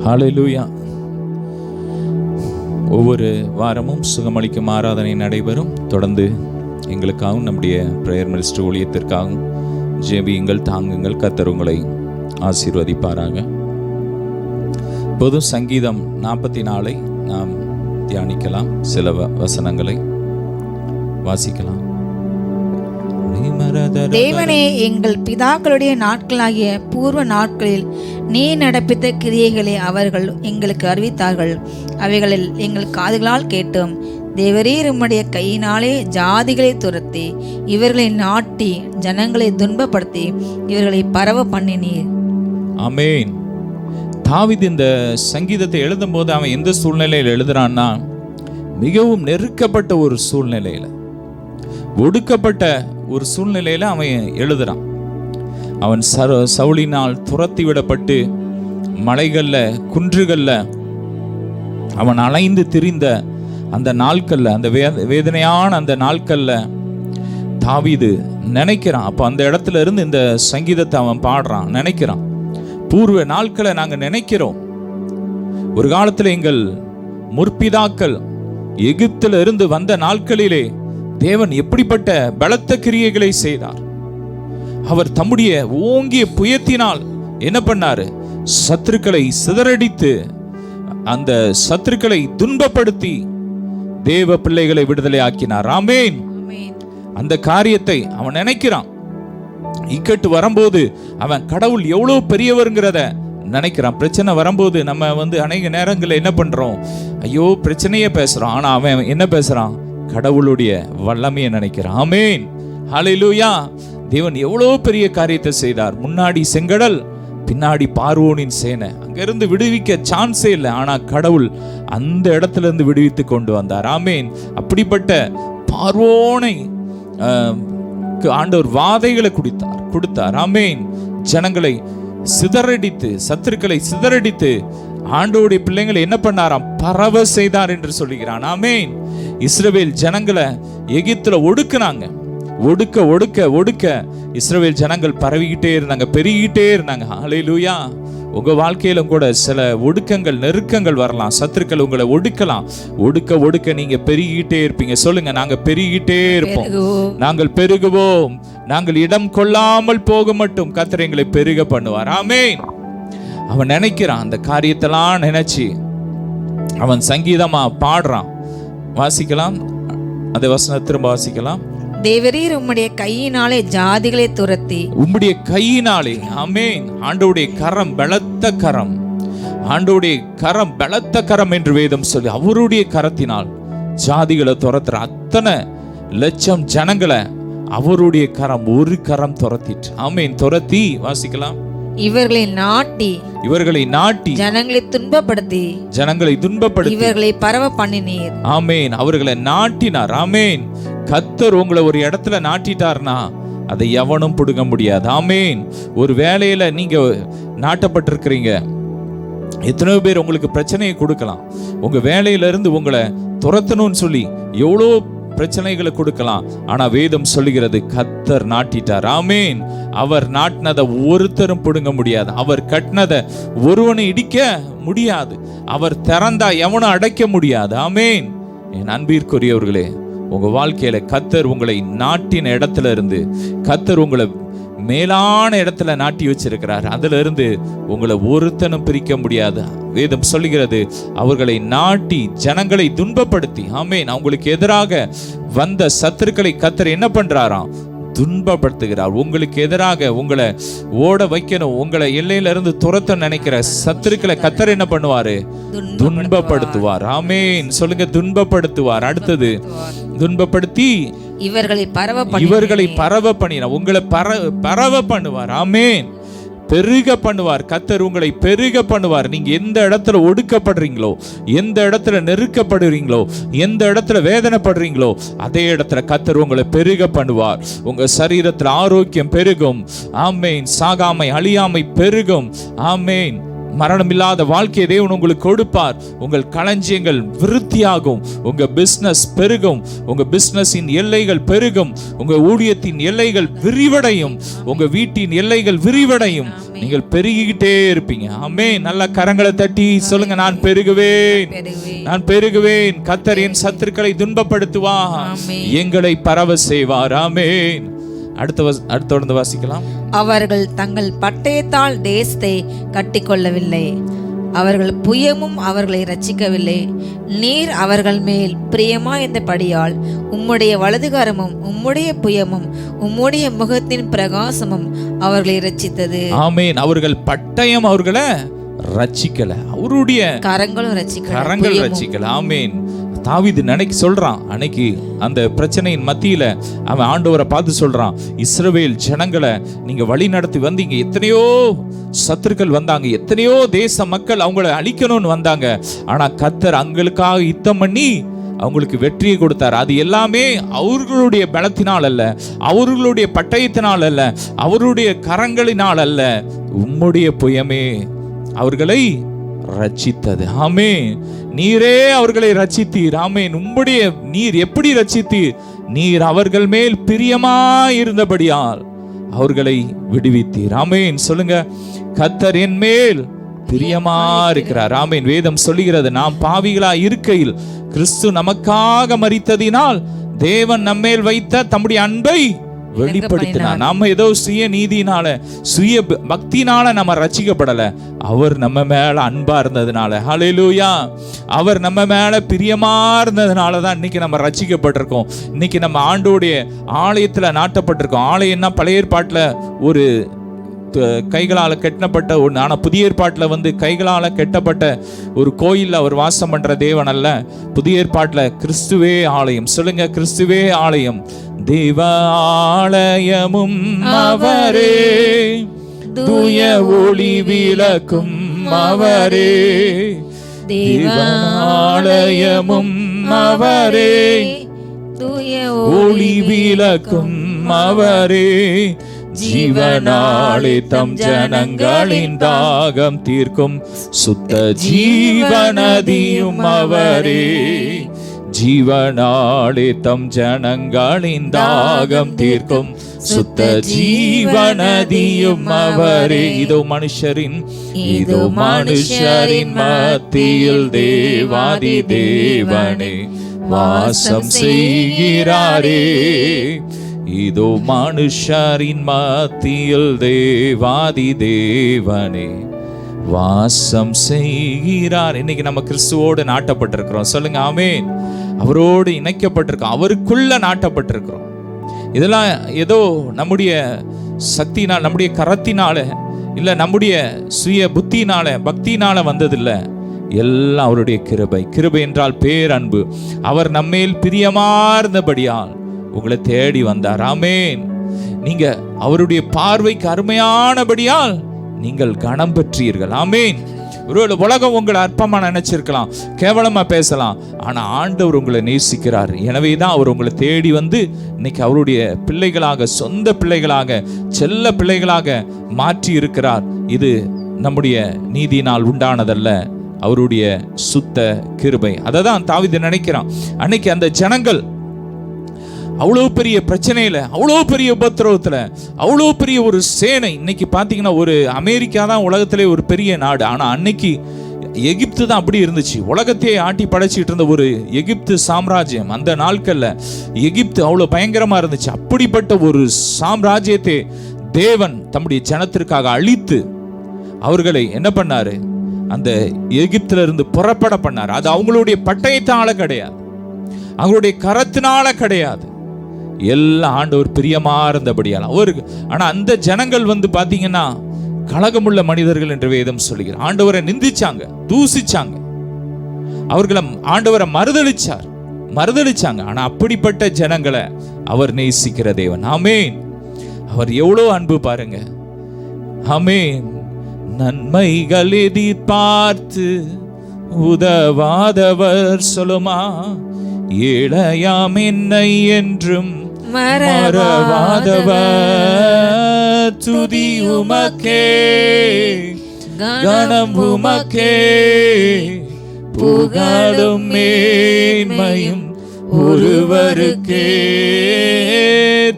ஹல்லேலூயா. ஒவ்வொரு வாரமும் சுகமளிக்கும் ஆராதனை நடைபெறும். தொடர்ந்து எங்களுக்காகவும் நம்முடைய பிரேயர் மினிஸ்ட்ரி ஊழியத்திற்காகவும் ஜெபியுங்கள், தாங்குங்கள். கர்த்தர் உங்களை ஆசீர்வதிப்பாராக. பொது சங்கீதம் 44 நாம் தியானிக்கலாம். சில வசனங்களை வாசிக்கலாம். தேவனே, எங்கள் பிதாக்களுடைய நாட்களாகிய பூர்வ நாட்களில் நீ நடப்பித்த கிரியைகளை அவர்கள் எங்களுக்கு அறிவித்தார்கள். அவைகளில் எங்கள் காதுகளால் கேட்டோம். தேவரீர் உம்முடைய கையினாலே ஜாதிகளை துரத்தி இவர்களை நாட்டி ஜனங்களை துன்பப்படுத்தி இவர்களை பரவ பண்ணினீர். ஆமென். தாவீது இந்த சங்கீதத்தை எழுதும் போது அவன் எந்த சூழ்நிலையில் எழுதுறான்னா, மிகவும் நெருக்கப்பட்ட ஒரு சூழ்நிலையில, ஒடுக்கப்பட்ட ஒரு சூழ்நிலையில அவன் எழுதுறான். அவன் சவுலினால் துரத்தி விடப்பட்டு மலைகள்ல குன்றுகள்ல அவன் அலைந்து திரிந்த அந்த நாட்கள்ல, அந்த வேதனையான அந்த நாட்கள்ல தாவீது நினைக்கிறான். அப்ப அந்த இடத்துல இருந்து இந்த சங்கீதத்தை அவன் பாடுறான், நினைக்கிறான். பூர்வ நாட்களை நாங்க நினைக்கிறோம். ஒரு காலத்துல எங்கள் முற்பிதாக்கள் எகிப்தில இருந்து வந்த நாட்களிலே தேவன் எப்படிப்பட்ட பலத்த கிரியைகளை செய்தார். அவர் தம்முடைய ஓங்கிய புயத்தினால் என்ன பண்ணாரு? சத்துருக்களை சிதறடித்து அந்த சத்துருக்களை துன்பப்படுத்தி தேவ பிள்ளைகளை விடுதலை ஆக்கினார். ஆமென். அந்த காரியத்தை அவன் நினைக்கிறான். இக்கட்டு வரும்போது அவன் கடவுள் எவ்வளவு பெரியவர்ங்கிறத நினைக்கிறான். பிரச்சனை வரும்போது நம்ம அநேக நேரங்களில் என்ன பண்றோம்? ஐயோ பிரச்சனையே பேசுறோம். ஆனா அவன் என்ன பேசுறான்? கடவுளுடைய வல்லமையை நினைக்கிறான். ஆமென். ஹல்லேலூயா. தேவன் எவ்வளவு பெரிய காரியத்தை செய்தார். முன்னாடி செங்கடல், பின்னாடி பார்வோனின் சேனை. அங்கிருந்து விடுவிக்க சான்ஸே இல்லை. ஆனா கடவுள் அந்த இடத்துல இருந்து விடுவித்து கொண்டு வந்தார். ஆமென். அப்படிப்பட்ட பார்வோனை ஆண்டவர் வாதைகளை கொடுத்தார். ஆமென். ஜனங்களை சிதறடித்து, சத்துருக்களை சிதறடித்து ஆண்டவருடைய பிள்ளைங்களை என்ன பண்ணாராம்? பரவ செய்தார் என்று சொல்லுகிறான். ஆமென். இஸ்ரவேல் ஜனங்களை எகிப்துல ஒடுக்குனாங்க. ஒடுக்க இஸ்ரவேல் ஜனங்கள் பரவிக்கிட்டே இருந்தாங்க, பெருகிட்டே இருந்தாங்க. ஹல்லேலூயா. உங்க வாழ்க்கையிலும் கூட சில ஒடுக்கங்கள், நெருக்கங்கள் வரலாம். சத்துருக்கள் உங்களை ஒடுக்க நீங்க பெருகிட்டே இருப்பீங்க. சொல்லுங்க, நாங்க பெருகிட்டே இருப்போம், நாங்கள் பெருகுவோம், நாங்கள் இடம் கொள்ளாமல் போக மட்டும் கர்த்தர் எங்களை பெருக பண்ணுவார். ஆமென். அவன் நினைக்கிறான். அந்த காரியத்தெல்லாம் நினைச்சு அவன் சங்கீதமா பாடுறான். வாசிக்கலாம் அந்த வசனத்தை திரும்ப வாசிக்கலாம். தேவரீர் உம்முடைய கையினாலே ஜாதிகளை துரத்தி. உம்முடைய கையினாலே. ஆமென். ஆண்டவருடைய கரம் பலத்த கரம், ஆண்டவருடைய கரம் பலத்த கரம் என்று வேதம் சொல்லி, அவருடைய கரத்தினால் ஜாதிகளை துரத்துற அத்தனை லட்சம் ஜனங்களை அவருடைய கரம், ஒரு கரம் துரத்திட்டு. ஆமென். துரத்தி வாசிக்கலாம். இவர்களை நாட்டி ஜனங்களை துன்பப்படுத்தி இவர்களை பரவ பண்ணினீர். ஆமென். அவர்களை நாட்டினார். ஆமென். கர்த்தர் உங்களை ஒரு இடத்துல நாட்டிட்டார்னா அதை எவனும் பிடுங்க முடியாது. ஆமென். ஒரு வேலையில நீங்க நாட்டப்பட்டிருக்கிறீங்க. எத்தனையோ பேர் உங்களுக்கு பிரச்சனையை கொடுக்கலாம். உங்க வேலையில இருந்து உங்களை துரத்தணும்னு சொல்லி எவ்வளோ பிரச்சனைகளை கொடுக்கலாம். ஆனா வேதம் சொல்லுகிறது, கர்த்தர் நாட்டிட்டார். ஆமென். அவர் நாட்டினதை ஒருத்தரும் பிடுங்க முடியாது. அவர் கட்டினதை ஒருவனை இடிக்க முடியாது. அவர் திறந்தா எவனும் அடைக்க முடியாது. ஆமென். என் அன்பிற்குரியவர்களே, உங்க வாழ்க்கையில கர்த்தர் உங்களை நாட்டின இடத்துல இருந்து, கர்த்தர் உங்களை மேலான இடத்துல நாட்டி வச்சிருக்கிறார். அதுல இருந்து உங்களை ஒருத்தனும் பிரிக்க முடியாது. வேதம் சொல்லுகிறது, அவர்களை நாட்டி ஜனங்களை துன்பப்படுத்தி. ஆமென். அவங்களுக்கு எதிராக வந்த சத்துருக்களை கர்த்தர் என்ன பண்றாராம்? துன்பப்படுத்துகிறார். உங்களுக்கு எதிராக உங்களை ஓட வைக்கணும், உங்களை எல்லையில இருந்து துரத்த நினைக்கிற சத்துருக்களை கர்த்தர் என்ன பண்ணுவாரு? துன்பப்படுத்துவார். ஆமென். சொல்லுங்க, துன்பப்படுத்துவார். அடுத்தது, துன்பப்படுத்தி இவர்களை பரவ பண்ணினார். உங்களை பரவ பண்ணுவார். ஆமென். பெருக பண்ணுவார். கர்த்தர் உங்களை பெருக பண்ணுவார். நீங்க எந்த இடத்துல ஒடுக்கப்படுறீங்களோ, எந்த இடத்துல நெருக்கப்படுறீங்களோ, எந்த இடத்துல வேதனைப்படுறீங்களோ, அதே இடத்துல கர்த்தர் உங்களை பெருக பண்ணுவார். உங்க சரீரத்துல ஆரோக்கியம் பெருகும். ஆமென். சாகாமை, அழியாமை பெருகும். ஆமென். மரணமில்லாத வாழ்க்கையை தேவன் உங்களுக்கு கொடுப்பார். உங்கள் களஞ்சியங்கள் விருத்தியாகும். உங்க பிசினஸ் பெருகும். உங்க பிசினஸின் எல்லைகள் பெருகும். உங்க ஊழியத்தின் எல்லைகள் விரிவடையும். உங்க வீட்டின் எல்லைகள் விரிவடையும். நீங்கள் பெருகிக்கிட்டே இருப்பீங்க. ஆமென். நல்ல கரங்களை தட்டி சொல்லுங்க, நான் பெருகுவேன், நான் பெருகுவேன். கர்த்தர் என் சத்துருக்களை துன்பப்படுத்துவார், எங்களை பரவ செய்வார். ஆமென். அடுத்து வாசிக்கலாம். அவர்கள் தங்கள் பட்டயத்தால் தேசத்தை கட்டிக்கொள்ளவில்லை, அவர்கள் புயமும் அவர்களை ரட்சிக்கவில்லை. நீர் அவர்கள் மேல் பிரியமாயிருந்தபடியால் உம்முடைய வலதுகரமும் உம்முடைய புயமும் உம்முடைய முகத்தின் பிரகாசமும் அவர்களை ரட்சித்தது. ஆமென். அவர்கள் பட்டயம் அவர்களை ரட்சிக்கல, அவருடைய கரங்கள் ரட்சிக்கல. ஆமென். தாவீது நினைக்க சொல்றான், அன்னைக்கு அந்த பிரச்சனையின் மத்தியில அவன் ஆண்டவரை பார்த்து சொல்றான், இஸ்ரவேல் ஜனங்களை நீங்க வழி நடத்தி வந்தீங்க, எத்தனையோ சத்துருக்கள் வந்தாங்க, எத்தனையோ தேச மக்கள் அவங்களை அழிக்கணும்னு வந்தாங்க, ஆனா கர்த்தர் அவங்களுக்காக யுத்தம் பண்ணி அவங்களுக்கு வெற்றியை கொடுத்தார். அது எல்லாமே அவர்களுடைய பலத்தினால் அல்ல, அவர்களுடைய பட்டயத்தினால் அல்ல, அவருடைய கரங்களினால் அல்ல, உம்முடைய புயமே அவர்களை ரட்சித்தது. ஆமென். நீரே அவர்களை ரட்சித்தீர். ஆமென். உம்முடைய நீர் எப்படி ரட்சித்தீர்? நீர் அவர்கள் மேல் பிரியமாயிருந்தபடியால் அவர்களை விடுவித்தீர். ஆமென். சொல்லுங்க, கர்த்தர் என் மேல் பிரியமா இருக்கிறார். ஆமென். வேதம் சொல்லுகிறது, நாம் பாவிகளா இருக்கையில் கிறிஸ்து நமக்காக மரித்ததினால் தேவன் நம்மேல் வைத்த தம்முடைய அன்பை வெளிப்படுத்தினார். நம்ம ஏதோ சுய நீதினால சுய பக்தினால நம்ம ரட்சிக்கப்படல, அவர் நம்ம மேல அன்பா இருந்ததுனால, ஹல்லேலூயா, அவர் நம்ம மேல பிரியமா இருந்ததுனால தான் இன்னைக்கு நம்ம ரட்சிக்கப்பட்டிருக்கோம். இன்னைக்கு நம்ம ஆண்டோடைய ஆலயத்துல நாட்டப்பட்டிருக்கோம். ஆலயம்னா பழைய ஏற்பாட்டுல ஒரு கைகளால் கட்டப்பட்ட ஒன்று, ஆனால் புதிய ஏற்பாட்டில் கைகளால் கட்டப்பட்ட ஒரு கோயிலில் அவர் வாசம் பண்ற தேவன் அல்ல. புதிய ஏற்பாட்டில் கிறிஸ்துவே ஆலயம். சொல்லுங்க, கிறிஸ்துவே ஆலயம். தேவ ஆலயமும் அவரே, தூய ஒளி விளக்கும் அவரே, தேவ ஆலயமும் அவரே, தூய ஒளி விளக்கும் அவரே, ஜீவனாலே தம் ஜனங்களின் தாகம் தீர்க்கும் சுத்த ஜீவநதியும் அவரே, ஜீவனாலே தம் ஜனங்களின் தாகம் தீர்க்கும் சுத்த ஜீவநதியும் அவரே. இதோ மனுஷரின் மத்தியில் தேவாதி தேவனே வாசம் செய்கிறாரே, இதோ மனுஷரின் மத்தியில் தேவாதி தேவனே வாசம் செய்கிறார். இன்னைக்கு நம்ம கிறிஸ்துவோடு நாட்டப்பட்டிருக்கிறோம். சொல்லுங்க, ஆமென். அவரோடு இணைக்கப்பட்டிருக்கோம், அவருக்குள்ள நாட்டப்பட்டிருக்கிறோம். இதெல்லாம் ஏதோ நம்முடைய சக்தினால், நம்முடைய கரத்தினால இல்ல, நம்முடைய சுய புத்தினால பக்தினால வந்ததில்லை, எல்லாம் அவருடைய கிருபை. கிருபை என்றால் பேரன்பு. அவர் நம்மேல் பிரியமார்ந்தபடியால் உங்களை தேடி வந்தார். ஆமென். நீங்க அவருடைய பார்வைக்கு அருமையானபடியால் நீங்கள் கனம் பெற்றீர்கள். ஆமென். ஒருவேளை உலகம் உங்களை அற்பமா நினைச்சிருக்கலாம், கேவலமா பேசலாம், ஆனா ஆண்டவர் உங்களை நேசிக்கிறார். எனவேதான் அவர் உங்களை தேடி வந்து இன்னைக்கு அவருடைய பிள்ளைகளாக, சொந்த பிள்ளைகளாக, செல்ல பிள்ளைகளாக மாற்றி இருக்கிறார். இது நம்முடைய நீதியினால் உண்டானதல்ல, அவருடைய சுத்த கிருபை. அதை தான் தாவீது நினைக்கிறான். அன்னைக்கு அந்த ஜனங்கள் அவ்வளோ பெரிய பிரச்சனையில, அவ்வளோ பெரிய உபத்திரவத்துல, அவ்வளோ பெரிய ஒரு சேனை. இன்னைக்கு பார்த்தீங்கன்னா ஒரு அமெரிக்கா தான் உலகத்திலே ஒரு பெரிய நாடு, ஆனால் அன்னைக்கு எகிப்து தான் அப்படி இருந்துச்சு. உலகத்தையே ஆட்டி படைச்சிட்டு இருந்த ஒரு எகிப்து சாம்ராஜ்யம். அந்த நாட்கள்ல எகிப்து அவ்வளோ பயங்கரமா இருந்துச்சு. அப்படிப்பட்ட ஒரு சாம்ராஜ்யத்தை தேவன் தம்முடைய ஜனத்திற்காக அழித்து அவர்களை என்ன பண்ணாரு? அந்த எகிப்துல இருந்து புறப்பட பண்ணார். அது அவங்களுடைய பட்டயத்தால கிடையாது, அவங்களுடைய கரத்தினால கிடையாது, எல்லாம் ஆண்டவர் பிரியமா இருந்தபடியால் அவருக்கு. ஆனா அந்த ஜனங்கள் பாத்தீங்கன்னா கலகமுள்ள மனிதர்கள் என்று வேதம் சொல்லுகிறார். ஆண்டவரை நிந்திச்சாங்க, தூசிச்சாங்க, அவர்களை ஆண்டவரை மறுதளிச்சாங்க. ஆனா அப்படிப்பட்ட ஜனங்களை அவர் நேசிக்கிற தேவன். ஆமென். அவர் எவ்வளவு அன்பு பாருங்க. ஆமென். நன்மைகள் எதிர்பார்த்து உதவாதவர் சொல்லுமா, ஏழையாம் என்னை என்றும் மறவாதவர், துதி உமக்கே கணம் உமக்கே, புகழும் மேன்மையும் ஒருவருக்கே,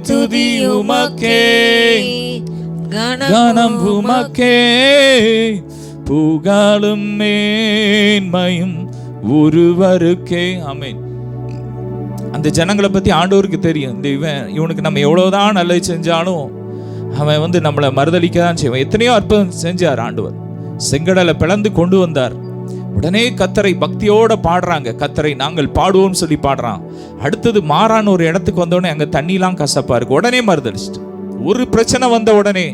துதி உமக்கே கனம் உமக்கே, புகழும் மேன்மையும் ஒருவருக்கே. ஆமென். அந்த ஜனங்களை பத்தி ஆண்டவருக்கு தெரியும். இந்த இவனுக்கு நம்ம எவ்வளவுதான் நல்லது செஞ்சாலும் அவன் நம்மளை மறுதளிக்க தான் செய்வான். எத்தனையோ அற்புதம் செஞ்சார் ஆண்டவர். செங்கடலை பிளந்து கொண்டு வந்தார். உடனே கத்தரை பக்தியோட பாடுறாங்க. கத்தரை நாங்கள் பாடுவோம் சொல்லி பாடுறான். அடுத்தது மாறான ஒரு இடத்துக்கு வந்தோடனே அங்க தண்ணிலாம் கசப்பா இருக்கு. உடனே மறுதளிச்சிட்டான். ஒரு பிரச்சனை வந்த உடனே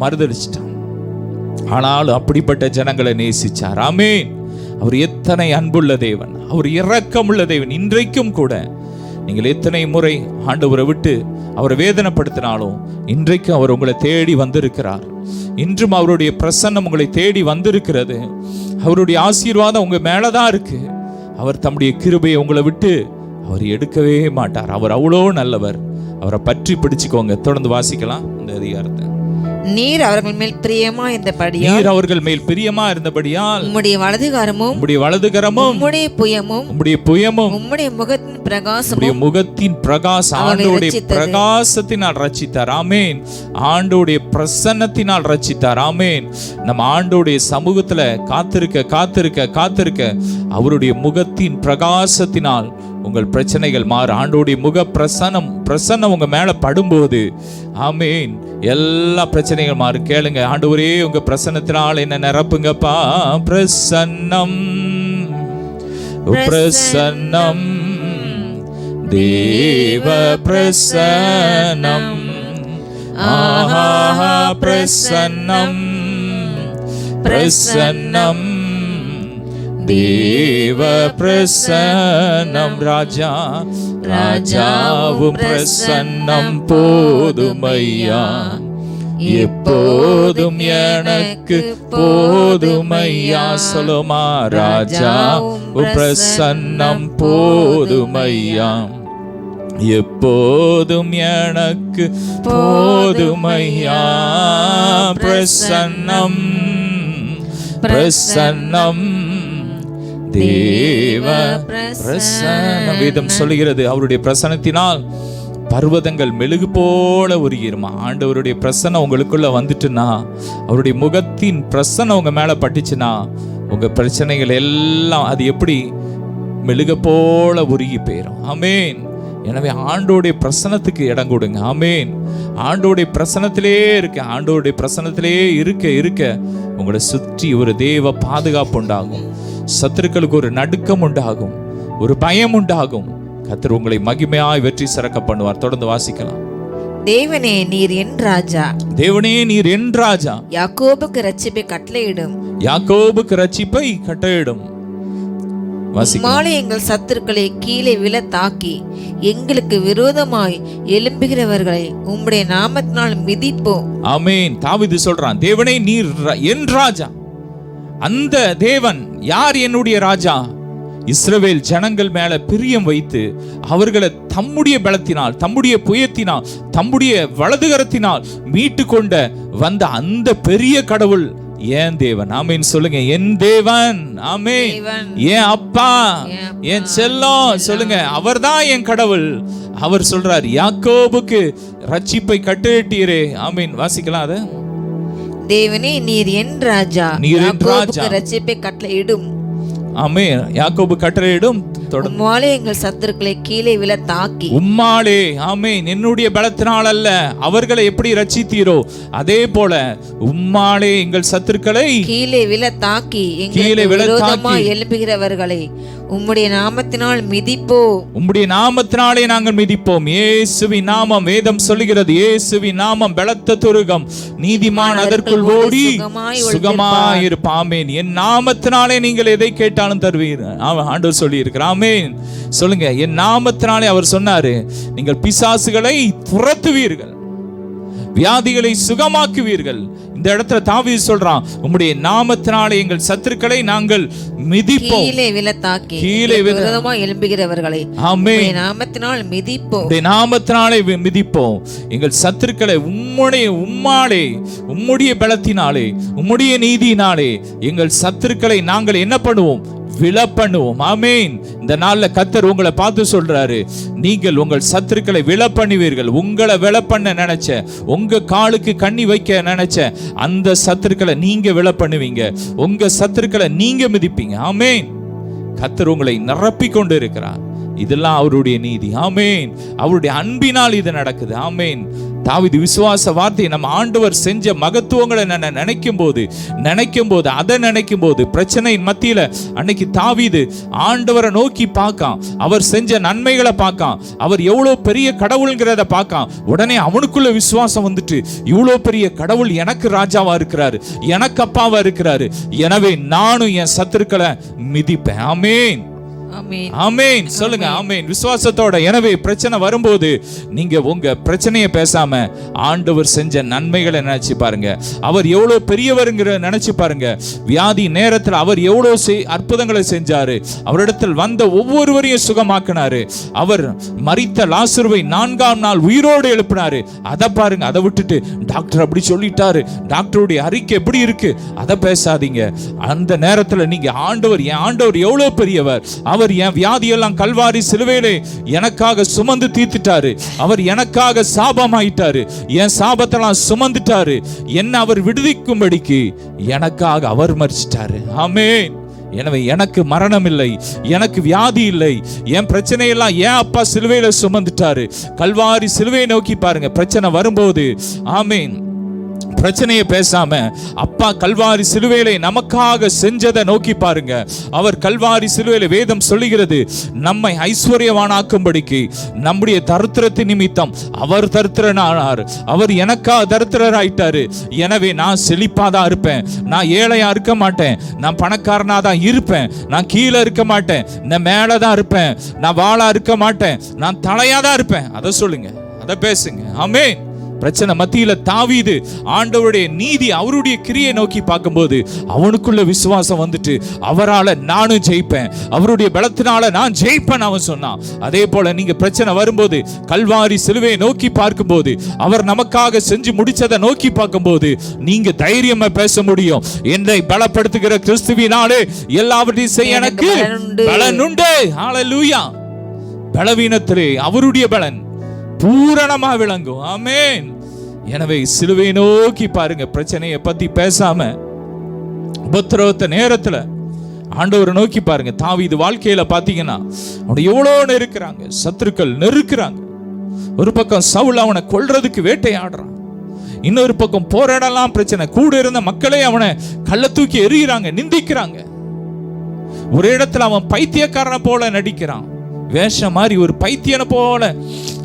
மறுதளிச்சிட்டான். ஆனாலும் அப்படிப்பட்ட ஜனங்களை நேசிச்சார். ஆமென். அவர் எத்தனை அன்புள்ள தேவன், அவர் இரக்கமுள்ள தேவன். இன்றைக்கும் கூட நீங்கள் எத்தனை முறை ஆண்டவரை விட்டு அவரை வேதனைப்படுத்தினாலும் இன்றைக்கும் அவர் உங்களை தேடி வந்திருக்கிறார். இன்றும் அவருடைய பிரசன்னம் உங்களை தேடி வந்திருக்கிறது. அவருடைய ஆசீர்வாதம் உங்க மேலதான் இருக்கு. அவர் தம்முடைய கிருபையை உங்களை விட்டு அவர் எடுக்கவே மாட்டார். அவர் அவ்வளோ நல்லவர். அவரை பற்றி பிடிச்சுக்கோங்க. தொடர்ந்து வாசிக்கலாம் அந்த அதிகாரத்தை. நீர் அவர்கள் மேல் பிரியமா இருந்தபடியால், நீர் அவர்கள் மேல் பிரியமா இருந்தபடியால் உம்முடைய வலதுகரமும் உம்முடைய புயமும் உம்முடைய முகத்தின் பிரகாசமும் முகத்தின் பிரகாசம் ஆண்டவருடைய பிரகாசத்தினால் ரட்சித்தார். ஆமென். ஆண்டவருடைய பிரசன்னத்தினால் ரட்சித்தார். ஆமென். நம்ம ஆண்டவருடைய சமூகத்துல காத்திருக்க காத்திருக்க காத்திருக்க அவருடைய முகத்தின் பிரகாசத்தினால் உங்கள் பிரச்சனைகள் மாறு. ஆண்டவருடைய முக பிரசன்னம் உங்க மேல படும்போது ஆமென், எல்லா பிரச்சனைகள் மாறு. கேளுங்க, ஆண்டவரே உங்க பிரசன்னத்தினால் என்ன நிரப்புங்கப்பா. பிரசன்னம் பிரசன்னம் தேவ பிரசன்னம். ஆஹா பிரசன்னம் பிரசன்னம் தேவ பிரசன்னம். ராஜா ராஜாவும் பிரசன்னம் போதுமையா, எப்போதும் எனக்கு போதுமையா. சொல்லுமா, ராஜாவும் பிரசன்னம் போதுமையா, எப்போதும் எனக்கு போதுமையா. பிரசன்னம் பிரசன்னம் தேவ பிரசன்னம். வேதம் சொல்லுகிறது அவருடைய பிரசன்னத்தினால் பர்வதங்கள் மெழுகு போல உருகிருமா. ஆண்டவருடைய பிரசன்னம் உங்களுக்குள்ள வந்துட்டுனா, அவருடைய முகத்தின் பிரசன்னம் உங்க மேல பட்டுச்சுன்னா உங்க பிரச்சனைகள் எல்லாம் அது எப்படி மெழுக போல உருகி போயிடும். ஆமென். எனவே ஆண்டோடைய பிரசன்னத்துக்கு இடம் கொடுங்க. ஆமென். ஆண்டோடைய பிரசன்னத்திலே இருக்க, ஆண்டோடைய பிரசன்னத்திலே இருக்க இருக்க உங்களை சுற்றி ஒரு தேவ பாதுகாப்பு உண்டாகும். சத்துருக்களுக்கு ஒரு நடுக்கம் உண்டாகும், ஒரு பயம் உண்டாகும். கர்த்தர் உங்களை மகிமையாய் வெற்றி சிறக்க பண்ணுவார். தொடர்ந்து வாசிக்கலாம். தேவனே நீர் என் ராஜா, தேவனே நீர் என் ராஜா, யாக்கோபுக்கு ரட்சிப்பை கட்டளையிடும், யாக்கோபுக்கு ரட்சிப்பை கட்டளையிடும். உம்மாலே எங்கள் சத்துருக்களை கீழே விழ தாக்கி எங்களுக்கு விரோதமாய் எழும்புகிறவர்களை உம்முடைய நாமத்தினால் மிதிப்போம். ஆமென். தாவீது சொல்றான், தேவனே நீர் என் ராஜா. அந்த தேவன் யார்? என்னுடைய ராஜா. இஸ்ரவேல் ஜனங்கள் மேல பிரியம் வைத்து அவர்களை தம்முடைய பலத்தினால், தம்முடைய புயத்தினால், தம்முடைய வலதுகரத்தினால் மீட்டு கொண்ட வந்த அந்த பெரிய கடவுள் என் தேவன். ஆமென். சொல்லுங்க, என் தேவன். ஆமென். என் அப்பா, என் செல்லம். சொல்லுங்க, அவர்தான் என் கடவுள். அவர் சொல்றார், யாக்கோபுக்கு ரட்சிப்பை கட்டளையிட்டீரே. ஆமென். வாசிக்கலாம் அத. தேவனே நீர் என் ராஜா, நீர் என் ராஜா, ரட்சிப்பை கட்டளையிடும். ஆமென். யாக்கோபு கட்டளையிடும். உம்மாலே எங்கள் சத்துருக்களை கீழே விழ தாக்கி. உம்மாலே. ஆமென். என்னுடைய பலத்தினால் அல்ல, அவர்களை எப்படி ரட்சித்தீரோ அதே போல உம்மாலே எங்கள் சத்துருக்களை கீழே விழ தாக்கி எங்களுக்கு விரோதமாய் எழும்புகிறவர்களை உம்முடைய நாமத்தினால் மிதிப்போம். உம்முடைய நாமத்தினாலே நாங்கள் மிதிப்போம். இயேசுவின் நாமம், வேதம் சொல்லுகிறது, இயேசுவின் நாமம் பலத்த துருகம், நீதிமான் அதற்குள் ஓடி சுகமாயிருப்பான். ஆமென். என் நாமத்தினாலே நீங்கள் எதை கேட்டாலும் தருவீர். ஆண்டவர் சொல்லி இருக்கிறார். ஆமென். சொல்லுங்க, என் நாமத்தினாலே. அவர் சொன்னாரு, நீங்கள் பிசாசுகளை துரத்துவீர்கள், வியாதிகளை சுகமாக்குவீர்கள். இந்த இடத்துல தாவீது சொல்றான், உம்முடைய நாமத்தினாலே எங்கள் சத்துருக்களை நாங்கள் மிதிப்போம். கீழே விழ தாக்கி விரோதமாய் எழும்புகிறவர்களை ஆமென் நாமத்தினால் மிதிப்போம். உம்முடைய நாமத்தினாலே மிதிப்போம். எங்கள் சத்துருக்களை உம்மாலே, உம்முடைய பலத்தினாலே, உம்முடைய நீதியினாலே எங்கள் சத்துருக்களை நாங்கள் என்ன பண்ணுவோம்? விழப்பண்ணுவோம். ஆமேன். இந்த நாள்ல கர்த்தர் உங்களை பார்த்து சொல்றாரு, நீங்கள் உங்கள் சத்துருக்களை விழப்பண்ணுவீர்கள். உங்களை விழப்பண்ண நினைச்ச, உங்க காலுக்கு கண்ணி வைக்க நினைச்ச அந்த சத்துருக்களை நீங்க விழப்பண்ணுவீங்க. உங்க சத்துருக்களை நீங்க மிதிப்பீங்க. ஆமேன். கர்த்தர் உங்களை நிரப்பி கொண்டு இருக்கிறார். இதெல்லாம் அவருடைய நீதி. ஆமேன். அவருடைய அன்பினால் இது நடக்குது. ஆமேன். தாவீது விசுவாச வார்த்தையை நம்ம ஆண்டவர் செஞ்ச மகத்துவங்களை நினைக்கும் போது அதை நினைக்கும் போது பிரச்சனையின் மத்தியில அன்னைக்கு தாவீது ஆண்டவரை நோக்கி பார்க்கான், அவர் செஞ்ச நன்மைகளை பார்க்கான், அவர் எவ்வளவு பெரிய கடவுள்ங்கிறத பார்க்கான். உடனே அவனுக்குள்ள விசுவாசம் வந்துட்டு, இவ்வளவு பெரிய கடவுள் எனக்கு ராஜாவா இருக்கிறாரு, எனக்கு அப்பாவா இருக்கிறாரு, எனவே நானும் என் சத்துருக்களை மிதிப்பேன். ஆமேன். ஆமேன். சொல்லுங்க ஆமேன் விசுவாசத்தோட. எனவே பிரச்சனை வரும்போது நீங்க உங்க பிரச்சனையை பேசாம ஆண்டவர் செஞ்ச நன்மைகளை நினைச்சு பாருங்க. அவர் எவ்வளவு பெரியவர்ங்கிற நினைச்சு பாருங்க. வியாதி நேரத்தில் அவர் எவ்வளவு அற்புதங்களை செஞ்சாரு. அவரிடத்தில் வந்த ஒவ்வொருவரையும் சுகமாக்கினாரு. அவர் மரித்த லாசருவை 4ஆம் நாள் உயிரோடு எழுப்பினாரு. அதை பாருங்க. அதை விட்டுட்டு டாக்டர் அப்படி சொல்லிட்டாரு, டாக்டருடைய அறிக்கை எப்படி இருக்கு, அதை பேசாதீங்க. அந்த நேரத்தில் நீங்க என் ஆண்டவர் எவ்வளவு பெரியவர், அவர் என் வியாதியெல்லாம் கல்வாரி சிலுவையிலே எனக்காக சுமந்து தீர்த்துட்டாரு. அவர் எனக்காக சாபமாயிட்டாரு, என் சாபத்தெல்லாம் சுமந்துட்டாரு. என்ன அவர் விடுவிக்கும்படிக்கு எனக்காக அவர் மரிச்சிட்டாரு. ஆமென். எனவே எனக்கு மரணம் இல்லை, எனக்கு வியாதி இல்லை. என் பிரச்சனையெல்லாம் என் அப்பா சிலுவையில சுமந்துட்டாரு. கல்வாரி சிலுவையை நோக்கி பாருங்க. பிரச்சனை வரும்போது ஆமென், பிரச்சனையை பேசாம அப்பா கல்வாரி சிலுவையிலே நமக்காக செஞ்சதை நோக்கி பாருங்க. அவர் கல்வாரி சிலுவையிலே வேதம் சொல்லுகிறது, நம்மை ஐஸ்வர்யவானாக்கும்படிக்கு நம்முடைய தரித்திரத்தின் நிமித்தம் அவர் தரித்திரனானார். அவர் எனக்காக தரித்திரராயிட்டாரு. எனவே நான் செழிப்பாதான் இருப்பேன், நான் ஏழையா இருக்க மாட்டேன், நான் பணக்காரனா தான் இருப்பேன், நான் கீழே இருக்க மாட்டேன், நான் மேலதான் இருப்பேன், நான் வாளா இருக்க மாட்டேன், நான் தலையாதான் இருப்பேன். அதை சொல்லுங்க, அதை பேசுங்க. ஆமென். பிரச்சனை மத்தியில தாவீது ஆண்டவருடைய நீதி, அவருடைய கிரியை நோக்கி பார்க்கும்போது அவனுக்குள்ள விசுவாசம் வந்துட்டு, அவரால நானும் ஜெயிப்பேன், அவருடைய பலத்தினால நான் ஜெயிப்பேன் அவன் சொன்னான். அதே போல நீங்க பிரச்சனை வரும்போது கல்வாரி சிலுவையை நோக்கி பார்க்கும்போது, அவர் நமக்காக செஞ்சு முடிச்சதை நோக்கி பார்க்கும்போது நீங்க தைரியமா பேச முடியும். என்னை பலப்படுத்துகிற கிறிஸ்துவினாலே எல்லாவற்றையும் செய்ய எனக்கு பலன் உண்டு. ஹல்லேலூயா. பலவீனத்திலே அவருடைய பலன் பூரணமா விளங்கும். ஆமென். எனவே சிலுவை நோக்கி பாருங்க. பிரச்சனையை பத்தி பேசாம உபத்திரவத்த நேரத்துல ஆண்டவரை நோக்கி பாருங்க. தாவீது வாழ்க்கையில பாத்தீங்கன்னா அவனை எவ்வளவு நெருக்கிறாங்க, சத்துருக்கள் நெருக்கிறாங்க. ஒரு பக்கம் சவுல் அவனை கொல்றதுக்கு வேட்டையாடுறான், இன்னொரு பக்கம் போராடலாம் பிரச்சனை. கூட இருந்த மக்களே அவனை கள்ள தூக்கி எறிகிறாங்க, நிந்திக்கிறாங்க. ஒரு இடத்துல அவன் பைத்தியக்காரனை போல நடிக்கிறான், வேஷம் மாதிரி ஒரு பைத்தியனை போல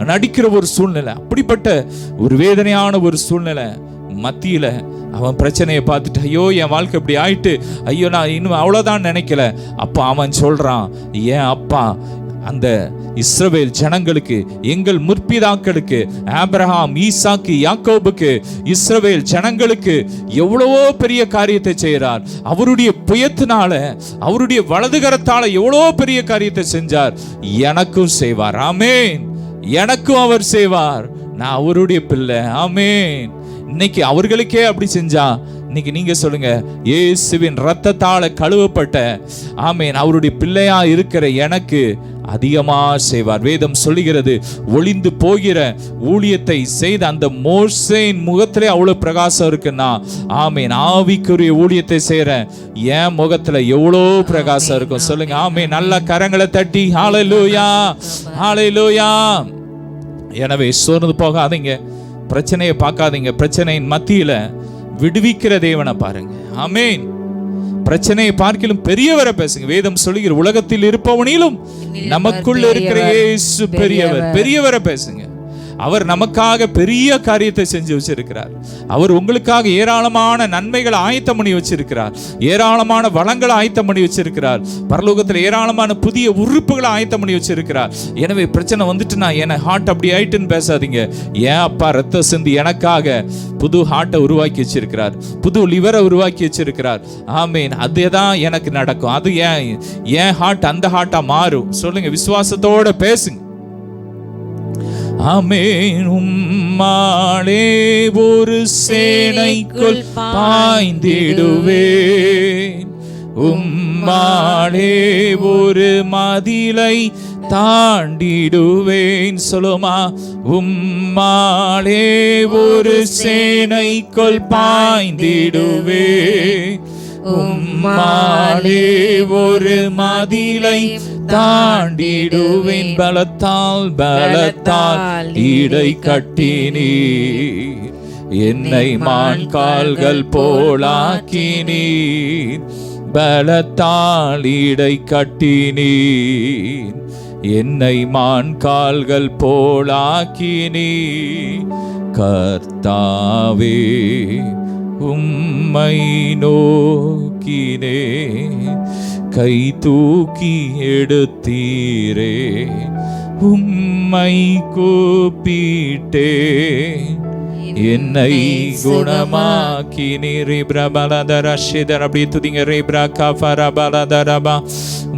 நடிக்கிற ஒரு சூழ்நிலை. அப்படிப்பட்ட ஒரு வேதனையான ஒரு சூழ்நிலை மத்தியில அவன் பிரச்சனையை பார்த்துட்டு, ஐயோ என் வாழ்க்கை இப்படி ஆயிட்டு, ஐயோ நான் இன்னும் அவ்வளவுதான் நினைக்கல. அப்ப அவன் சொல்றான், ஏன் அப்பா அந்த இஸ்ரவேல் ஜனங்களுக்கு, எங்கள் முற்பிதாக்களுக்கு, ஆபிரகாம், ஈசாக்கு, யாக்கோபுக்கு, இஸ்ரவேல் ஜனங்களுக்கு எவ்வளவோ பெரிய காரியத்தை செய்கிறார். அவருடைய புயத்தினால, அவருடைய வலதுகரத்தால எவ்வளோ பெரிய காரியத்தை செஞ்சார், எனக்கும் செய்வார். ஆமென். எனக்கும் அவர் செய்வார். நான் அவருடைய பிள்ளை. ஆமென். இன்னைக்கு அவர்களுக்கே அப்படி செஞ்சா இன்னைக்கு நீங்க சொல்லுங்க, இயேசுவின் இரத்தத்தால கழுவப்பட்ட ஆமென் அவருடைய பிள்ளையா இருக்கிற எனக்கு அதிகமா செய்வார். வேதம் சொல்லுகிறது, ஒளிந்து போகிற ஊழியத்தை செய்த அந்த மோசேயின் முகத்திலே அவ்வளவு பிரகாசம் இருக்குன்னா, ஆமென் ஆவிக்குரிய ஊழியத்தை செய்யற என் முகத்துல எவ்வளோ பிரகாசம் இருக்கும். சொல்லுங்க ஆமென். நல்ல கரங்களை தட்டி ஹல்லேலூயா, ஹல்லேலூயா. எனவே சோர்ந்து போகாதீங்க, பிரச்சனையை பார்க்காதீங்க. பிரச்சனையின் மத்தியில விடுவிக்கிற தேவனை பாருங்க. ஆமென். பிரச்சனையை பார்க்கிலும் பெரியவரை பேசுங்க. வேதம் சொல்லுகிற உலகத்தில் இருப்பவனிலும் நமக்குள்ள இருக்கிற இயேசு பெரியவர். பெரியவரை பேசுங்க. அவர் நமக்காக பெரிய காரியத்தை செஞ்சு வச்சிருக்கிறார். அவர் உங்களுக்காக ஏராளமான நன்மைகளை ஆயத்தம் பண்ணி வச்சிருக்கிறார், ஏராளமான வளங்களை ஆயத்தம் பண்ணி வச்சிருக்கிறார், பரலோகத்தில் ஏராளமான புதிய உறுப்புகளை ஆயத்தம் பண்ணி வச்சிருக்கிறார். எனவே பிரச்சனை வந்துட்டுனா என ஹார்ட் அப்படி ஆயிட்டுன்னு பேசாதீங்க. ஏன் அப்பா ரத்த சிந்தி எனக்காக புது ஹார்ட்டை உருவாக்கி வச்சிருக்கிறார், புது லிவரை உருவாக்கி வச்சிருக்கிறார். ஆமேன். அதேதான் எனக்கு நடக்கும். அது ஏன் ஹார்ட் அந்த ஹார்ட்டா மாறும். சொல்லுங்க, விசுவாசத்தோட பேசுங்க. ஆமென். உம்மாலே ஒரு சேனைக்குள் பாய்ந்திடுவேன், உம் உம்மாலே ஒரு மதிலை தாண்டிடுவேன். சொல்லுமா, உம்மாலே ஒரு சேனைக்குள் பாய்ந்திடுவேன். உம்மாலே ஒரு மதிலை தாண்டிடுவேன். பலத்தால் பலத்தால் இடை கட்டினீர், என்னை மான் கால்கள் போலாக்கினீர். பலத்தால் இடை கட்டினீர், என்னை மான் கால்கள் போலாக்கினீர். கர்த்தாவே உம்மை நோக்கினே, கை தூக்கி எடுத்தீரே. உம்மை கூப்பிட்டே, என்னை குணமாக்கினீர். அப்படி துதிங்க.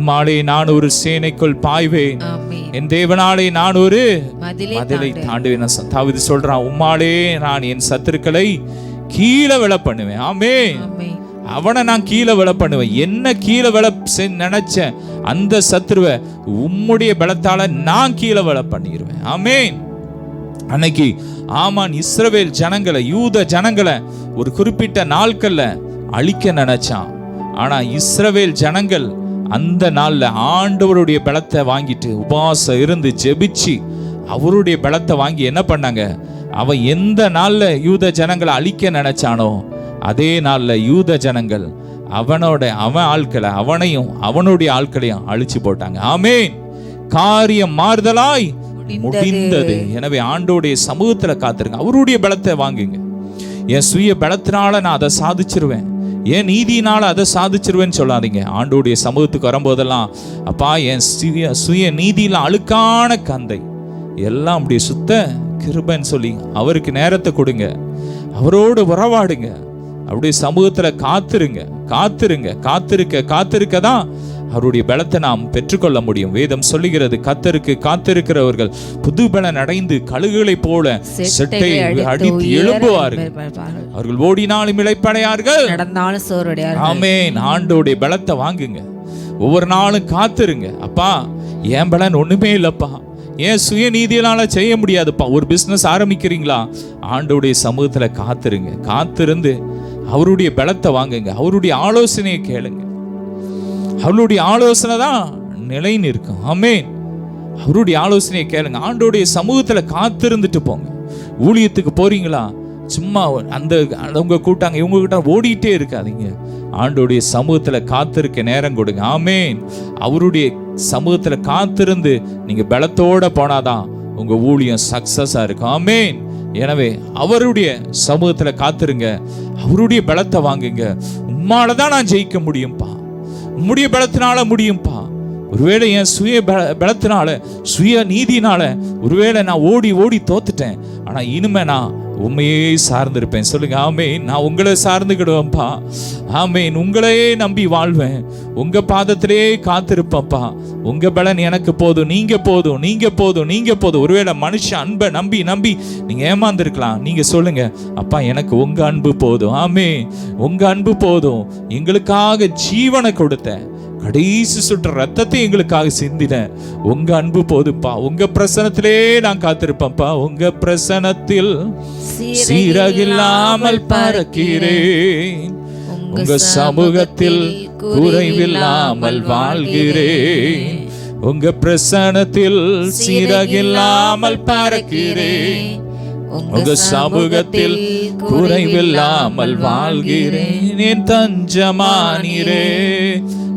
மாலை நான் ஒரு சேனைக்குள் பாய்வேன், என் தேவனாலே நான் ஒரு மதிலை தாண்டுவேன். தாவீது சொல்றான், உம்மாலே நான் என் சத்துருக்களை கீழே விழ பண்ணுவேன். ஆமென். அவனை நான் கீழே விழ பண்ணுவேன். என்ன கீழே விழ நினைச்சேன் அந்த சத்துருவை உம்முடைய பலத்தால நான் கீழே விழ பண்ணிடுவேன். ஆமென். அன்னைக்கு ஆமான் இஸ்ரவேல் ஜனங்களை, யூத ஜனங்களை ஒரு குறிப்பிட்ட நாட்கள்ல அழிக்க நினைச்சான். ஆனா இஸ்ரவேல் ஜனங்கள் அந்த நாள்ல ஆண்டவருடைய பலத்தை வாங்கிட்டு உபவாசம் இருந்து ஜெபிச்சு அவருடைய பலத்தை வாங்கி என்ன பண்ணாங்க, அவன் எந்த நாள்ல யூத ஜனங்களை அழிக்க நினைச்சானோ அதே நாள்ல யூத ஜனங்கள் அவன் ஆட்களை, அவனையும் அவனுடைய ஆட்களையும் அழிச்சு போட்டாங்க. ஆமென். காரியம் மாறுதலாய் முடிந்தது. எனவே ஆண்டோடைய சமூகத்துல காத்திருங்க, அவருடைய பலத்தை வாங்குங்க. என் சுய பலத்தினால நான் அதை சாதிச்சிருவேன், என் நீதியினால அதை சாதிச்சிருவேன்னு சொல்லாதீங்க. ஆண்டோடைய சமூகத்துக்கு வரும்போதெல்லாம், அப்பா என் சுய நீதியில அழுக்கான கந்தை எல்லாம் அப்படியே சுத்த கிருபைன்னு சொல்லி அவருக்கு நேரத்தை கொடுங்க, அவரோடு உறவாடுங்க, அவருடைய சமூகத்துல காத்திருங்க. காத்திருக்க தான் அவருடைய பலத்தை நாம் பெற்றுக்கொள்ள முடியும். வேதம் சொல்லுகிறது, கர்த்தருக்கு காத்திருக்கிறவர்கள் புது பலன் அடைந்து கழுகுகளை போல செட்டை அடித்து எழும்புவார்கள். அவர்கள் ஓடினாலும் இளைப்படையார்கள், நடந்தாலும் சோர்வடையார்கள். ஆமென். ஆண்டோடைய பலத்தை வாங்குங்க. ஒவ்வொரு நாளும் காத்திருங்க. அப்பா என் பலன் ஒண்ணுமே இல்லப்பா, ஏன் சுயநீதியினால செய்ய முடியாதுப்பா. ஒரு பிசினஸ் ஆரம்பிக்கிறீங்களா, ஆண்டோடைய சமூகத்துல காத்திருந்து அவருடைய பலத்தை வாங்குங்க. அவருடைய ஆலோசனையை கேளுங்க. அவருடைய ஆலோசனை தான் நிலை நிற்கும். ஆமென். அவருடைய ஆலோசனையை கேளுங்க. ஆண்டோடைய சமூகத்துல காத்திருந்துட்டு போங்க. ஊழியத்துக்கு போறீங்களா, சும்மா அந்த அவங்க கூட்டாங்க இவங்க கிட்ட ஓடிட்டே இருக்காதீங்க. ஆண்டோடைய சமூகத்துல காத்திருக்க நேரம் கொடுங்க. ஆமென். அவருடைய சமூகத்துல காத்திருந்து நீங்க பலத்தோட போனாதான் உங்க ஊழியம் சக்சஸா இருக்கும். ஆமென். எனவே அவருடைய சமூகத்துல காத்திருங்க, அவருடைய பலத்தை வாங்குங்க. உம்மாலதான் நான் ஜெயிக்க முடியும்பா, உம்முடைய பலத்தினால முடியும்பா. ஒருவேளை என் சுய பலத்தினால சுய நீதினால ஒருவேளை நான் ஓடி தோத்துட்டேன், ஆனா இனிமே நான் உண்மையே சார்ந்திருப்பேன். சொல்லுங்க ஆமென். நான் உங்களை சார்ந்துக்கிடுவேன்ப்பா. ஆமென். உங்களையே நம்பி வாழ்வேன், உங்க பாதத்திலே காத்திருப்பேன்ப்பா. உங்க பலன் எனக்கு போதும், நீங்க போதும். ஒருவேளை மனுஷ அன்பை நம்பி நீங்க ஏமாந்துருக்கலாம். நீங்க சொல்லுங்க, அப்பா எனக்கு உங்க அன்பு போதும். ஆமென். உங்க அன்பு போதும். எங்களுக்காக ஜீவனை கொடுத்த, கடைசி சுற்ற ரத்தத்தை எங்களுக்காக சிந்தின உங்க அன்பு போதுப்பா. உங்க பிரசனத்திலே நான் காத்திருப்பேன்ப்பா. உங்க பிரசனத்தில் சீரகில்லாமல் பறக்கிறேன், உங்க சமூகத்தில் குறைவில்லாமல் வாழ்கிறேன். உங்க பிரசனத்தில் சீரகில்லாமல் பறக்கிறேன், உங்க சமூகத்தில் குறைவில்லாமல் வாழ்கிறேன். என் தஞ்சமானீரே,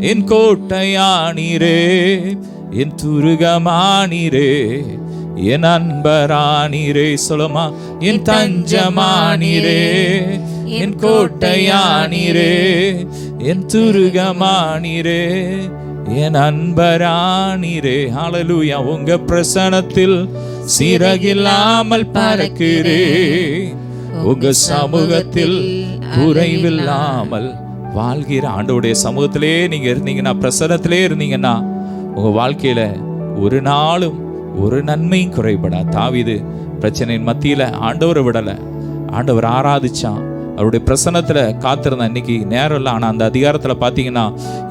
என் கோட்டையானீரே, என் துருகமானீரே, என் அன்பரானீரே. சொல்லுமா, என் தஞ்சமானீரே, என் கோட்டையானீரே, என் துருகமானீரே, என் அன்பரானீரே. ஹல்லேலூயா. உங்க பிரசனத்தில் சிறகில்லாமல் பறக்கிறேன், உங்க சமூகத்தில் குறைவில்லாமல் வாழ்கிற. ஆண்டவருடைய சமூகத்திலே நீங்க இருந்தீங்கன்னா, பிரசனத்திலே இருந்தீங்கன்னா, உங்க வாழ்க்கையில ஒரு நாளும் ஒரு நன்மையும் குறைபடா. தாவீது பிரச்சனையின் மத்தியில ஆண்டவரை விடல, ஆண்டவர் ஆராதிச்சான். அவருடைய பிரசன்னத்தில் காத்திருந்தேன். இன்னைக்கு நேரம் இல்லை, ஆனால் அந்த அதிகாரத்தில் பார்த்தீங்கன்னா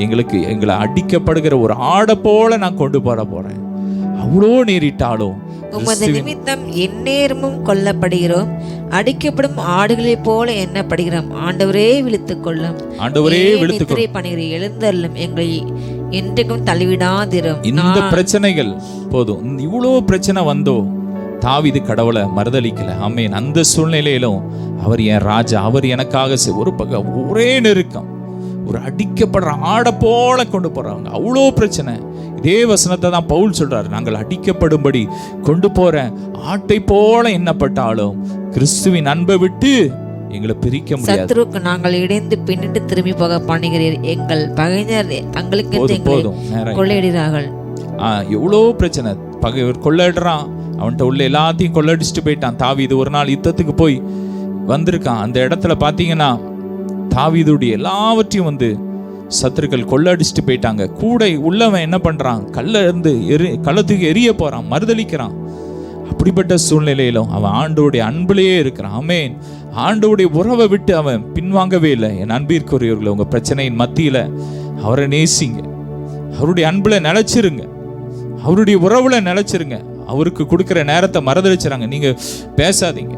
எங்களை அடிக்கப்படுகிற ஒரு ஆடை போல நான் கொண்டு போறேன். அவ்வளோ நேரிட்டாலும் உமது நிமித்தம் எந்நேரமும் கொல்லப்படுகிறோம், அடிக்கப்படும் ஆடுகளைப் போல எண்ணப்படுகிறோம். ஆண்டவரே விழித்துக் கொள்ளும், ஆண்டவரே விழித்துக் பண்ணுகிற எழுந்தருளும், எங்களை என்றைக்கும் தள்ளிவிடாதிரும். இந்த பிரச்சனைகள் போதும். இவ்வளோ பிரச்சனை வந்தோ தாவீது கடவுளை மறுதலிக்கல. ஆமென். அந்த சூழ்நிலையிலும் அவர் என் ராஜா, அவர் எனக்காக ஒரு பக்கம் ஒரே நெருக்கம், ஒரு அடிக்கப்படுற ஆடை போல கொண்டு போறாங்க. அவ்வளோ பிரச்சனை. இதே வசனத்தை தான் பவுல் சொல்றாரு, நாங்கள் அடிக்கப்படும்படி கொண்டு போற ஆட்டை போல எண்ணப்பட்டாலும் கிறிஸ்துவின் அன்பை விட்டு எங்களை பிரிக்க முடியாது. சத்துருக்கு நாங்கள் இணைந்து பின்னிட்டு திரும்பி போக பண்ணுகிறீர், எங்கள் பகைஞர் தங்களுக்கு கொள்ளையிடுகிறார்கள். எவ்வளோ பிரச்சனை. பகைவர் கொள்ளையிடுறான், அவன்கிட்ட உள்ள எல்லாத்தையும் கொள்ளடிச்சுட்டு போயிட்டான். தாவீது ஒரு நாள் யுத்தத்துக்கு போய் வந்திருக்கான். அந்த இடத்துல பார்த்தீங்கன்னா தாவீதுடைய எல்லாவற்றையும் சத்துருக்கள் கொள்ளடிச்சுட்டு போயிட்டாங்க. கூட உள்ளவன் என்ன பண்றான், கள்ளத்துக்கு எரிய போறான், மறுதளிக்கிறான். அப்படிப்பட்ட சூழ்நிலையிலும் அவன் ஆண்டோடைய அன்புலேயே இருக்கிறான். ஆமென். ஆண்டோடைய உறவை விட்டு அவன் பின்வாங்கவே இல்லை. என் அன்பிற்குரியவர்களே, உங்க பிரச்சனையின் மத்தியில அவரை நேசிங்க, அவருடைய அன்புல நிலைச்சிருங்க, அவருடைய உறவுல நிலைச்சிருங்க. அவருக்கு கொடுக்கிற நேரத்தை மறந்துடுச்சுறாங்க. நீங்க பேசாதீங்க.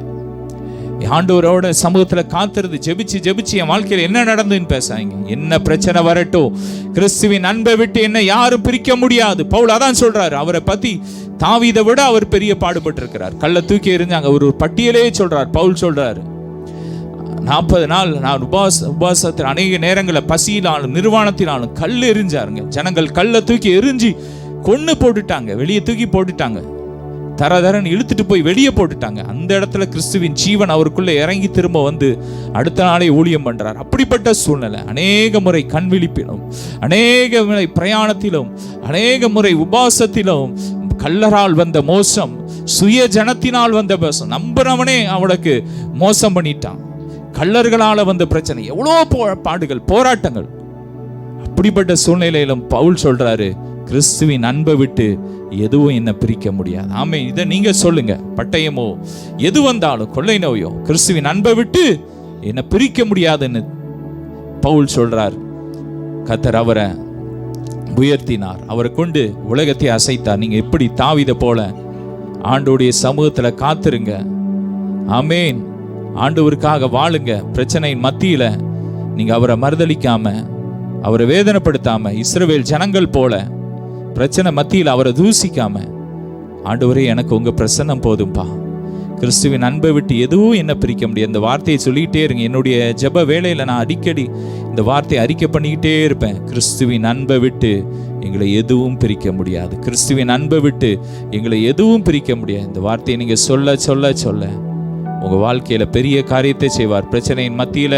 ஆண்டவரோட சமூகத்துல காத்திருந்து ஜெபிச்சு என் வாழ்க்கையில என்ன நடந்துன்னு பேசாதீங்க. என்ன பிரச்சனை வரட்டும், கிறிஸ்துவின் அன்பை விட்டு என்ன யாரும் பிரிக்க முடியாது. பவுல் அதான் சொல்றாரு. அவரை பத்தி தாவீதை விட அவர் பெரிய பாடுபட்டு இருக்கிறார். கல்ல தூக்கி எறிஞ்சாங்க. ஒரு பட்டியலே சொல்றார். பவுல் சொல்றாரு, 40 நாள் நான் உபாசத்தில் அநேக நேரங்களில் பசியினாலும் நிர்வாணத்தினாலும் கல் எரிஞ்சாருங்க. ஜனங்கள் கல்லை தூக்கி எரிஞ்சு கொன்னு போட்டுட்டாங்க, வெளியே தூக்கி போட்டுட்டாங்க, தரதரன்னு இழுத்துட்டு போய் வெளியே போட்டுட்டாங்க. அந்த இடத்துல கிறிஸ்துவின் ஜீவன் அவருக்குள்ள இறங்கி திரும்ப அடுத்த நாளே ஊழியம் பண்றார். அப்படிப்பட்ட சூழ்நிலை. அநேக முறை கண் விழிப்பிலும், அநேக முறை பிரயாணத்திலும், அநேக முறை உபாசத்திலும் கல்லரால் வந்த மோசம், சுய ஜனத்தினால் வந்த மோசம், நம்புறவனே அவனுக்கு மோசம் பண்ணிட்டான். கள்ளர்களால வந்த பிரச்சனை, எவ்வளோ பாடுகள், போராட்டங்கள். அப்படிப்பட்ட சூழ்நிலையிலும் பவுல் சொல்றாரு, கிறிஸ்துவின் அன்பை விட்டு எதுவும் என்ன பிரிக்க முடியாது. ஆமே. இதை நீங்க சொல்லுங்க. பட்டயமோ எது வந்தாலும், கொள்ளை நோயோ, கிறிஸ்துவின் அன்பை விட்டு என்ன பிரிக்க முடியாதுன்னு பவுல் சொல்றார். கர்த்தர் அவரை உயர்த்தினார், அவரை கொண்டு உலகத்தை அசைத்தார். நீங்க எப்படி தாவீதை போல ஆண்டவருடைய சமூகத்துல காத்துருங்க. ஆமேன். ஆண்டவருக்காக வாழுங்க. பிரச்சனையின் மத்தியில நீங்க அவரை மறுதலிக்காம, அவரை வேதனைப்படுத்தாம, இஸ்ரவேல் ஜனங்கள் போல பிரச்சனை மத்தியில் அவரை தூசிக்காம, ஆண்டவரே எனக்கு உங்க பிரசன்னம் போதும்பா, கிறிஸ்துவின் அன்பை விட்டு எதுவும் என்ன பிரிக்க முடியாது. இந்த வார்த்தையை சொல்லிக்கிட்டே இருங்க. என்னுடைய ஜெப வேளையில நான் அடிக்கடி இந்த வார்த்தையை அறிக்கை பண்ணிக்கிட்டே இருப்பேன். கிறிஸ்துவின் அன்பை விட்டு எங்களை எதுவும் பிரிக்க முடியாது. கிறிஸ்துவின் அன்பை விட்டு எங்களை எதுவும் பிரிக்க முடியாது. இந்த வார்த்தையை நீங்க சொல்ல சொல்ல சொல்ல உங்க வாழ்க்கையில பெரிய காரியத்தை செய்வார். பிரச்சனையின் மத்தியில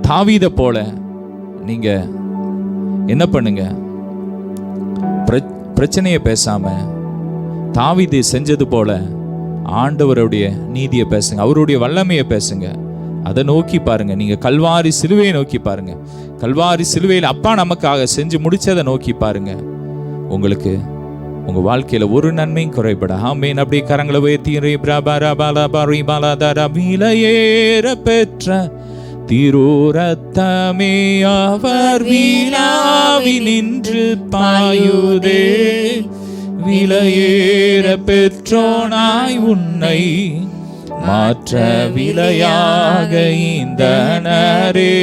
தாவீதை போல நீங்க என்ன பண்ணுங்க, பிரச்சனையை பேசாம தாவீது செஞ்சது போல ஆண்டவருடைய நீதியை பேசுங்க, அவருடைய வல்லமையை பேசுங்க. அதை நோக்கி பாருங்க. நீங்க கல்வாரி சிலுவையை நோக்கி பாருங்க. கல்வாரி சிலுவையில் அப்பா நமக்காக செஞ்சு முடிச்சதை நோக்கி பாருங்க. உங்களுக்கு உங்க வாழ்க்கையில ஒரு நன்மையும் குறைபட. ஆமேன். அப்படியே கரங்களை உயர்த்தி விலையேற பெற்ற திருரத்தமே அவர் வீணாவி நின்று பாயுதே, விலையேற பெற்றோனாய் உன்னை மாற்ற விலையாக ஈந்தனரே,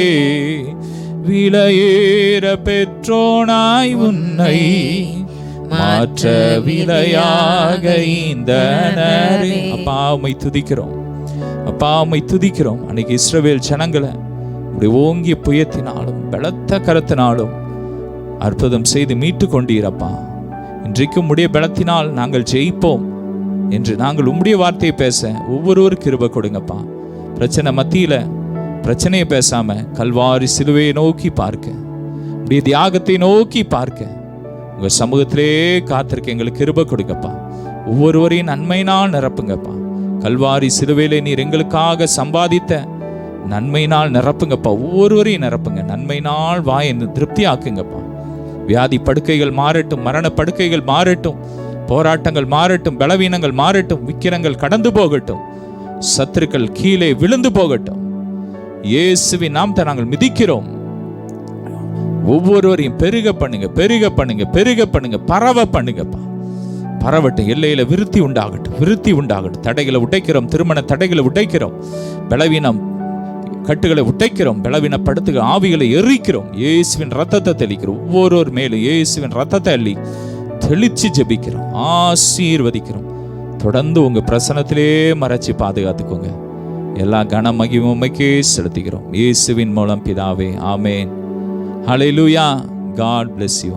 விலையேற பெற்றோனாய் உன்னை மாற்ற விலையாக ஈந்தனரே. அப்பா உம்மை துதிக்கிறோம், அப்பா உம்மை துதிக்கிறோம். அன்னைக்கு இஸ்ரவேல் ஜனங்களை உடைய ஓங்கிய புயத்தினாலும் பலத்த கரத்தினாலும் அற்புதம் செய்து மீட்டு கொண்டீரப்பா. இன்றைக்கும் உடைய பலத்தினால் நாங்கள் ஜெயிப்போம் என்று நாங்கள் உம்முடைய வார்த்தையை பேச ஒவ்வொருவரும் கிருபை கொடுங்கப்பா. பிரச்சனை மத்தியில பிரச்சனையை பேசாம கல்வாரி சிலுவையை நோக்கி பார்க்க, உடைய தியாகத்தை நோக்கி பார்க்க உங்க சமூகத்திலே காத்திருக்க எங்களுக்கு கிருபை கொடுங்கப்பா. ஒவ்வொருவரையும் நன்மையினால் நிரப்புங்கப்பா. கல்வாரி சிலுவையிலே நீர் எங்களுக்காக சம்பாதித்த நன்மையினால் நிரப்புங்கப்பா. ஒவ்வொருவரையும் நிரப்புங்க. நன்மையினால் வாயை திருப்தி ஆக்குங்கப்பா. வியாதி படுக்கைகள் மாறட்டும், மரண படுக்கைகள் மாறட்டும், போராட்டங்கள் மாறட்டும், பலவீனங்கள் மாறட்டும், விக்கிரங்கள் கடந்து போகட்டும், சத்துருக்கள் கீழே விழுந்து போகட்டும். இயேசுவின் நாமத்தை நாங்கள் மிதிக்கிறோம். ஒவ்வொருவரையும் பெருக பண்ணுங்க, பெருக பண்ணுங்க, பெருக பண்ணுங்க, பரவ பண்ணுங்கப்பா. பரவட்டும், எல்லையில விருத்தி உண்டாகட்டும், விருத்தி உண்டாகட்டும். தடைகளை உடைக்கிறோம், திருமண தடைகளை உடைக்கிறோம், பலவீனம் கட்டுகளை உடைக்கிறோம், பலவீனப்படுத்துக ஆவிகளை எரிக்கிறோம். இயேசுவின் ரத்தத்தை தெளிக்கிறோம். ஒவ்வொரு மேலும் இயேசுவின் ரத்தத்தை அள்ளி தெளிச்சு ஜெபிக்கிறோம், ஆசீர்வதிக்கிறோம். தொடர்ந்து உங்க பிரசனத்திலே மறைச்சு பாதுகாத்துக்கோங்க. எல்லா கன மகிமைக்கே செலுத்துகிறோம் இயேசுவின் மூலம் பிதாவே, ஆமேன். ஹல்லேலூயா. God bless you.